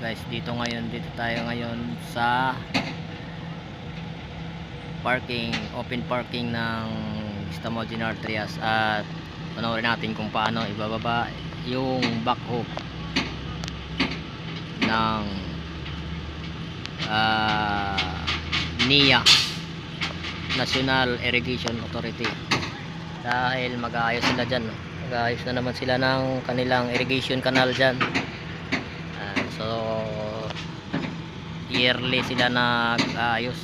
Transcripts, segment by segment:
guys, dito tayo ngayon sa open parking ng Istamol General Trias, at panoorin natin kung paano ibababa yung backhoe ng NIA, National Irrigation Authority, dahil mag-aayos sila dyan. Mag-aayos na naman sila ng kanilang irrigation canal dyan. So yearly sila nag-aayos.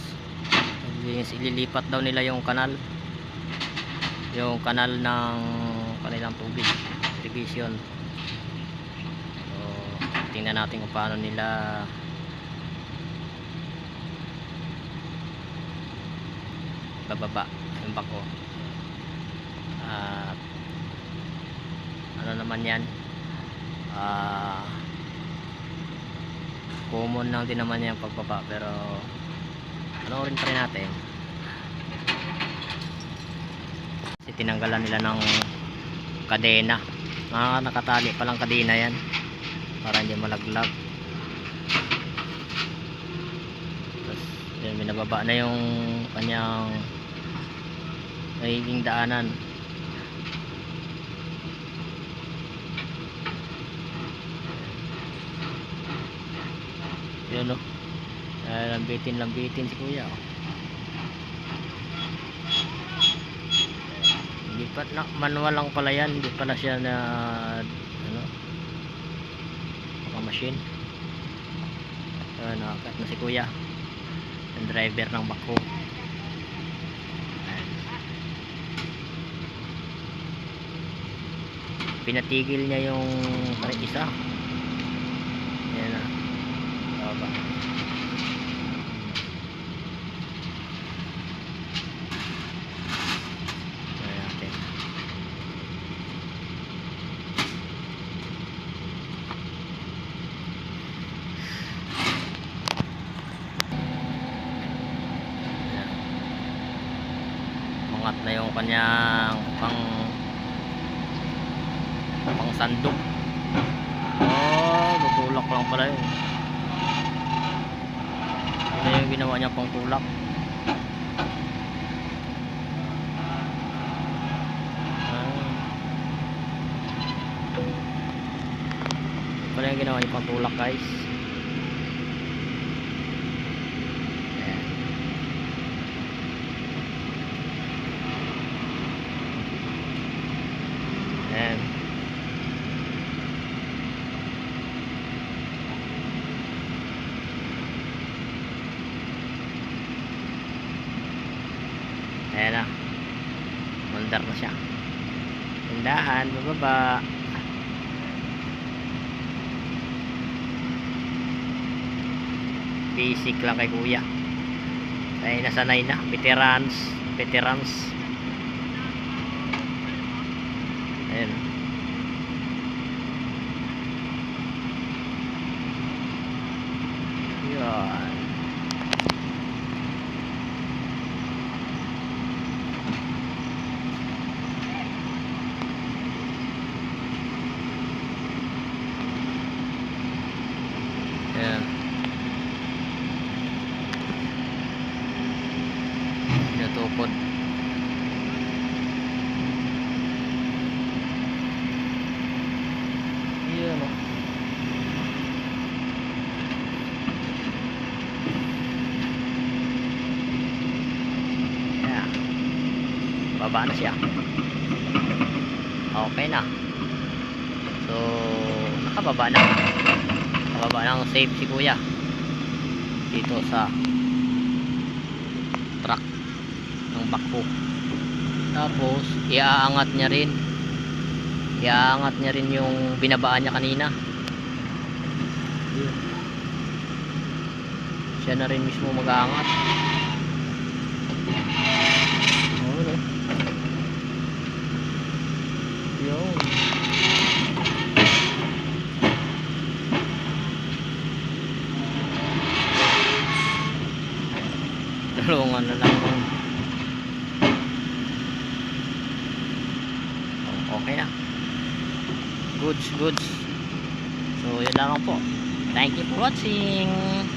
Ililipat daw nila yung kanal ng kanilang tubig, irrigation. So tingnan natin kung paano nila bababa yung bako. At ano naman yan, common lang din naman yung pagbaba, pero panoorin pa rin natin. Kasi tinanggalan nila ng kadena, nakatali palang kadena yan para hindi malaglag. Tapos yun, binababa na yung kanyang nagiging daanan. Yun o, lambitin si kuya. Hindi pa na, manual lang pala yan, hindi pala siya na machine. Nakakat na si kuya, ang driver ng backhoe. Pinatigil niya yung isa. Ayan na, baba. Mangat na yung kanyang pang sandok. Tutulak lang pala yun. Ito yung ginawa niya, pang tulak. Pala yung ginawa niya, pang tulak, guys. Ayan. Ayan na, mandar na siya. Tindahan, bababa. Basic lang kay kuya, ay nasanay na, veterans. Ayan. Yan. Ayan. Pinatukod. Ayan o. Ayan. Baba na siya. Okay na. So nakababa ng safe si kuya dito sa truck ng backhoe. Tapos iaangat niya rin yung binabaan niya kanina. Siya na rin mismo mag-aangat. Yun. Tulungan na lang. Okay na. Goods. So yun lang po. Thank you for watching.